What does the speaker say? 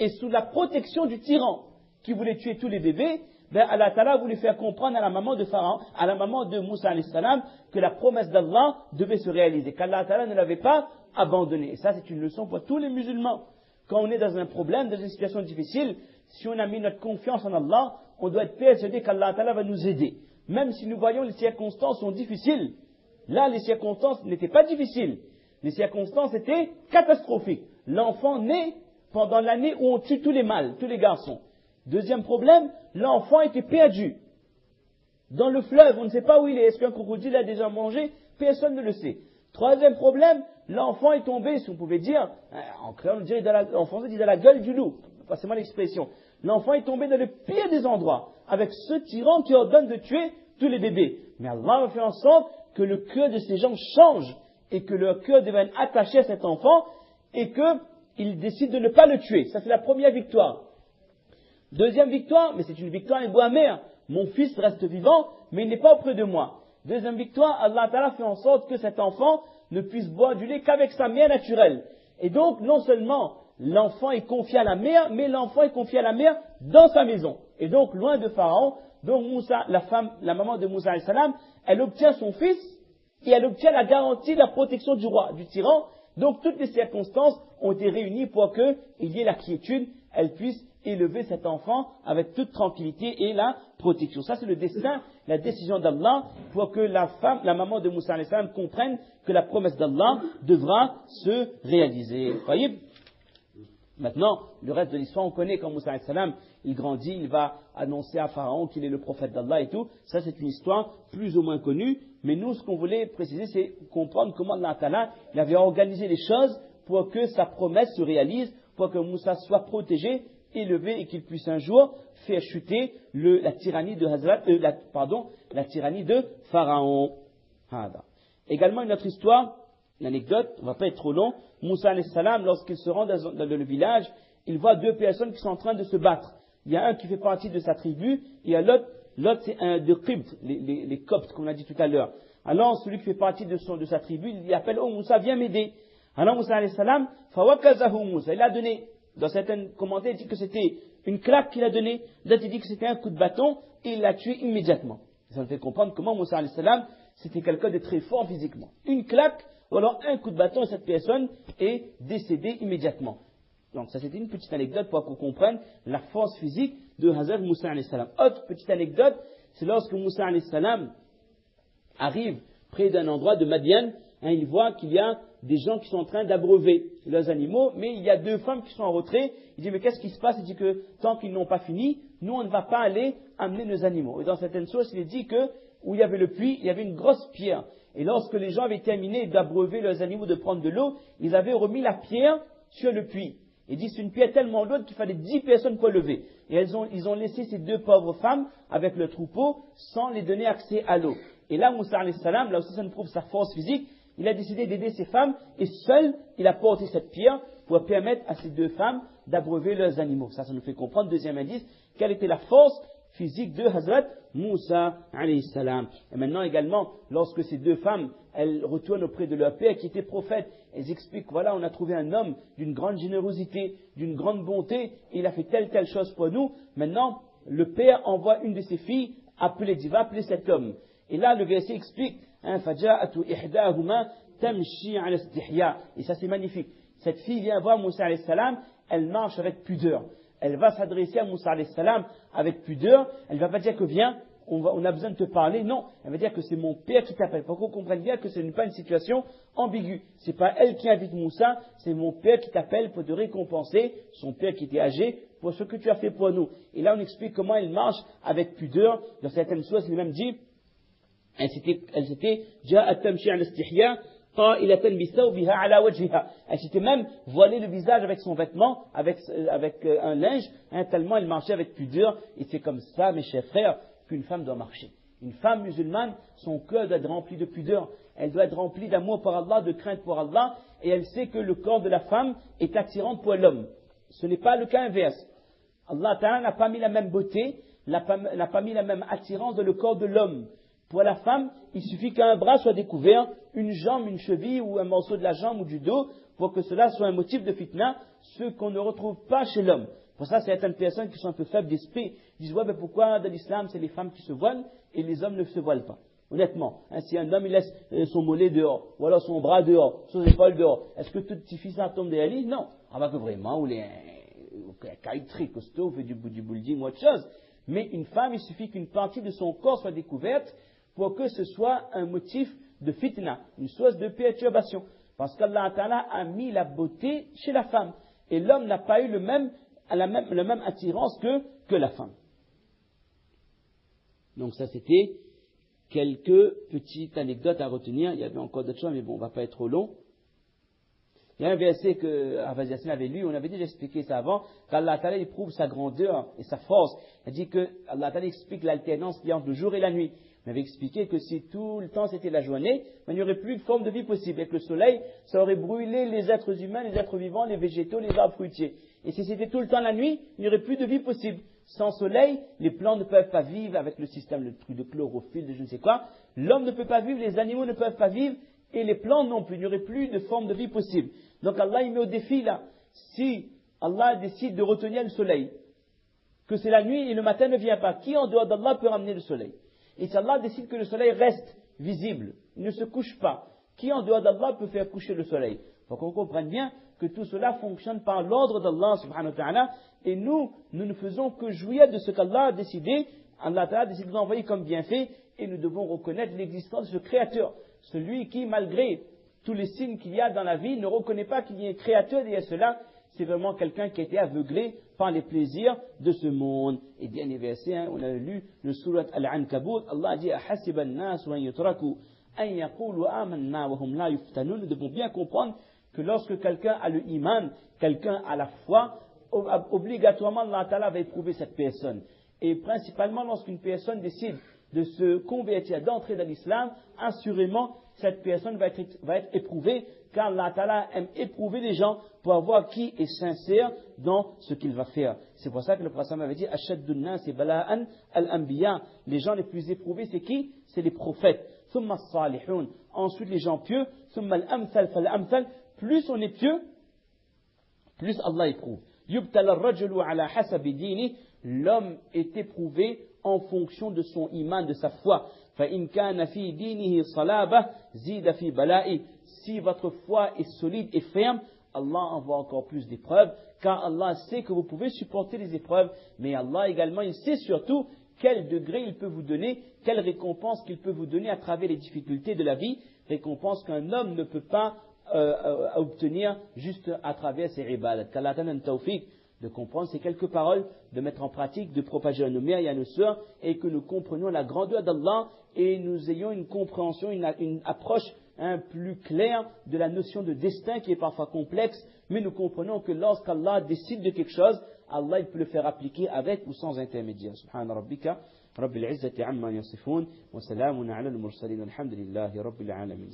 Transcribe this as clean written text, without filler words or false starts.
et sous la protection du tyran qui voulait tuer tous les bébés, ben Allah Ta'ala voulait faire comprendre à la maman de Pharaon, à la maman de Moussa alayhi salam, que la promesse d'Allah devait se réaliser, qu'Allah Ta'ala ne l'avait pas abandonné. Et ça, c'est une leçon pour tous les musulmans. Quand on est dans un problème, dans une situation difficile, si on a mis notre confiance en Allah, on doit être persuadé qu'Allah Ta'ala va nous aider. Même si nous voyons les circonstances sont difficiles. Là, les circonstances n'étaient pas difficiles. Les circonstances étaient catastrophiques. L'enfant naît pendant l'année où on tue tous les mâles, tous les garçons. Deuxième problème, l'enfant était perdu. Dans le fleuve, on ne sait pas où il est. Est-ce qu'un crocodile l'a déjà mangé? Personne ne le sait. Troisième problème, l'enfant est tombé, si on pouvait dire, en créole, on dirait en français, on dit dans la gueule du loup. Passez-moi l'expression. L'enfant est tombé dans le pire des endroits, avec ce tyran qui ordonne de tuer tous les bébés. Mais Allah a fait en sorte que le cœur de ces gens change, et que leur cœur devienne attaché à cet enfant, et qu'ils décident de ne pas le tuer. Ça, c'est la première victoire. Deuxième victoire, mais c'est une victoire un goût amer. Mon fils reste vivant, mais il n'est pas auprès de moi. Deuxième victoire, Allah Ta'ala fait en sorte que cet enfant ne puisse boire du lait qu'avec sa mère naturelle. Et donc, non seulement l'enfant est confié à la mère, mais l'enfant est confié à la mère dans sa maison. Et donc, loin de Pharaon, donc Moussa, la maman de Moussa alayhi salam, elle obtient son fils et elle obtient la garantie de la protection du roi, du tyran. Donc, toutes les circonstances ont été réunies pour qu'il y ait la quiétude, elle puisse élever cet enfant avec toute tranquillité et la protection. Ça, c'est le destin, la décision d'Allah pour que la maman de Moussa alayhi salam comprenne que la promesse d'Allah devra se réaliser. Vous voyez? Maintenant, le reste de l'histoire, on connaît quand Moussa alayhi salam, il grandit, il va annoncer à Pharaon qu'il est le prophète d'Allah et tout. Ça, c'est une histoire plus ou moins connue. Mais nous, ce qu'on voulait préciser, c'est comprendre comment Allah Ta'ala, il avait organisé les choses pour que sa promesse se réalise, pour que Moussa soit protégé, élevé et qu'il puisse un jour faire chuter la tyrannie de la tyrannie de Pharaon. Également une autre histoire, l'anecdote, on ne va pas être trop long. Moussa alayhi salam, lorsqu'il se rend dans le village, il voit deux personnes qui sont en train de se battre. Il y a un qui fait partie de sa tribu, et l'autre c'est un de Qibt, les Coptes, comme on a dit tout à l'heure. Alors celui qui fait partie de sa tribu, il appelle, oh Moussa, viens m'aider. Alors Moussa alayhi salam, fawakazahu Moussa, il a donné. Dans certains commentaires, il dit que c'était une claque qu'il a donnée. D'autres, il dit que c'était un coup de bâton et il l'a tué immédiatement. Ça nous fait comprendre comment Moussa alayhi salam, c'était quelqu'un de très fort physiquement. Une claque, ou alors un coup de bâton et cette personne est décédée immédiatement. Donc ça, c'était une petite anecdote pour qu'on comprenne la force physique de Hazrat Moussa alayhi salam. Autre petite anecdote, c'est lorsque Moussa alayhi salam arrive près d'un endroit de Madian, il voit qu'il y a des gens qui sont en train d'abreuver leurs animaux, mais il y a deux femmes qui sont en retrait. Il dit, mais qu'est-ce qui se passe? Il dit que tant qu'ils n'ont pas fini, nous on ne va pas aller amener nos animaux. Et dans certaines sources, il est dit que où il y avait le puits, il y avait une grosse pierre. Et lorsque les gens avaient terminé d'abreuver leurs animaux, de prendre de l'eau, ils avaient remis la pierre sur le puits. Il dit, c'est une pierre tellement lourde qu'il fallait 10 personnes pour lever. Et ils ont laissé ces deux pauvres femmes avec le troupeau sans les donner accès à l'eau. Et là, Moussa alayhi salam, là aussi ça nous prouve sa force physique, il a décidé d'aider ces femmes et seul, il a porté cette pierre pour permettre à ces deux femmes d'abreuver leurs animaux. Ça nous fait comprendre, deuxième indice, quelle était la force physique de Hazrat Moussa alayhi salam. Et maintenant également, lorsque ces deux femmes, elles retournent auprès de leur père qui était prophète, elles expliquent, voilà, on a trouvé un homme d'une grande générosité, d'une grande bonté, et il a fait telle chose pour nous. Maintenant, le père envoie une de ses filles, va appeler cet homme. Et là, le verset explique, et ça c'est magnifique. Cette fille vient voir Moussa alayhi salam, elle marche avec pudeur. Elle va s'adresser à Moussa alayhi salam avec pudeur. Elle ne va pas dire que viens, on a besoin de te parler. Non, elle va dire que c'est mon père qui t'appelle. Pour qu'on comprenne bien que ce n'est pas une situation ambiguë. Ce n'est pas elle qui invite Moussa, c'est mon père qui t'appelle pour te récompenser, son père qui était âgé, pour ce que tu as fait pour nous. Et là on explique comment elle marche avec pudeur. Dans certaines sources, il est même dit, elle s'était même voilé le visage avec son vêtement, avec un linge, tellement elle marchait avec pudeur. Et c'est comme ça, mes chers frères, qu'une femme doit marcher. Une femme musulmane, son cœur doit être rempli de pudeur. Elle doit être remplie d'amour pour Allah, de crainte pour Allah. Et elle sait que le corps de la femme est attirant pour l'homme. Ce n'est pas le cas inverse. Allah Ta'ala n'a pas mis la même beauté, n'a pas mis la même attirance dans le corps de l'homme. Pour la femme, il suffit qu'un bras soit découvert, une jambe, une cheville ou un morceau de la jambe ou du dos, pour que cela soit un motif de fitna, ce qu'on ne retrouve pas chez l'homme. Pour ça, certaines personnes qui sont un peu faibles d'esprit disent, ouais, mais pourquoi dans l'islam, c'est les femmes qui se voilent et les hommes ne se voilent pas? Honnêtement, si un homme il laisse son mollet dehors, ou alors son bras dehors, son épaule dehors, est-ce que tout suffit ça tombe des lits? Non. Ah bah que vraiment, ou les cailles très costaud, fait du building ou autre chose. Mais une femme, il suffit qu'une partie de son corps soit découverte pour que ce soit un motif de fitna, une source de perturbation. Parce qu'Allah Ta'ala a mis la beauté chez la femme. Et l'homme n'a pas eu la même attirance que la femme. Donc ça, c'était quelques petites anecdotes à retenir. Il y avait encore d'autres choses, mais bon, on ne va pas être trop long. Il y a un verset que Ahvaz Yassine avait lu, on avait déjà expliqué ça avant, qu'Allah Ta'ala éprouve sa grandeur et sa force. Il dit que Allah Ta'ala explique l'alternance qu'il y a entre le jour et la nuit. On avait expliqué que si tout le temps c'était la journée, il n'y aurait plus de forme de vie possible. Avec le soleil, ça aurait brûlé les êtres humains, les êtres vivants, les végétaux, les arbres fruitiers. Et si c'était tout le temps la nuit, il n'y aurait plus de vie possible. Sans soleil, les plantes ne peuvent pas vivre avec le système, le truc de chlorophylle, de je ne sais quoi. L'homme ne peut pas vivre, les animaux ne peuvent pas vivre, et les plantes non plus. Il n'y aurait plus de forme de vie possible. Donc Allah, il met au défi là. Si Allah décide de retenir le soleil, que c'est la nuit et le matin ne vient pas, qui en dehors d'Allah peut ramener le soleil? Et si Allah décide que le soleil reste visible, il ne se couche pas, qui en dehors d'Allah peut faire coucher le soleil? Il faut qu'on comprenne bien que tout cela fonctionne par l'ordre d'Allah subhanahu wa ta'ala, et nous ne faisons que jouir de ce qu'Allah a décidé. Allah ta'ala a décidé d'envoyer comme bienfait, et nous devons reconnaître l'existence de ce Créateur, celui qui, malgré tous les signes qu'il y a dans la vie, ne reconnaît pas qu'il y ait un Créateur derrière cela. C'est vraiment quelqu'un qui a été aveuglé par les plaisirs de ce monde. Et dernier verset, on a lu le surat Al-Ankabut, Allah a dit أَحَسِبَ النَّاسُ أَن يُتْرَكُوا أَن يَقُولُوا آمَنَّا وَهُمْ لَا يُفْتَنُونَ. Nous devons bien comprendre que lorsque quelqu'un a le iman, quelqu'un a la foi, obligatoirement Allah Ta'ala va éprouver cette personne. Et principalement lorsqu'une personne décide de se convertir, d'entrer dans l'islam, assurément cette personne va être éprouvée, car Allah Ta'ala aime éprouver les gens pour voir qui est sincère dans ce qu'il va faire. C'est pour ça que le prophète avait dit Ashaddun nas bala'an al-anbiya. Les gens les plus éprouvés, c'est qui? C'est les prophètes. Thumma as-salihun. Ensuite les gens pieux. Thumma al-amthal fal-amthal. Plus on est pieux, plus Allah éprouve. Yubtala ar-rajulu ala hasabi dini. L'homme est éprouvé en fonction de son iman, de sa foi. فَإِنْ كَانَ فِي دِينِهِ صَلَابَةٌ زِيدَ فِي بَلَائِهِ. Si votre foi est solide et ferme, Allah envoie encore plus d'épreuves, car Allah sait que vous pouvez supporter les épreuves, mais Allah également, il sait surtout quel degré il peut vous donner, quelle récompense qu'il peut vous donner à travers les difficultés de la vie, récompense qu'un homme ne peut pas obtenir juste à travers ses ibadat. Qu'Allah donne un tawfiq de comprendre ces quelques paroles, de mettre en pratique, de propager à nos mères et à nos sœurs, et que nous comprenions la grandeur d'Allah et nous ayons une compréhension, une approche plus claire de la notion de destin qui est parfois complexe, mais nous comprenons que lorsqu'Allah décide de quelque chose, Allah il peut le faire appliquer avec ou sans intermédiaire. Subhana rabbika rabbil izzati amma yasifun wa salamun ala al-mursalin alhamdulillahi rabbil alamin.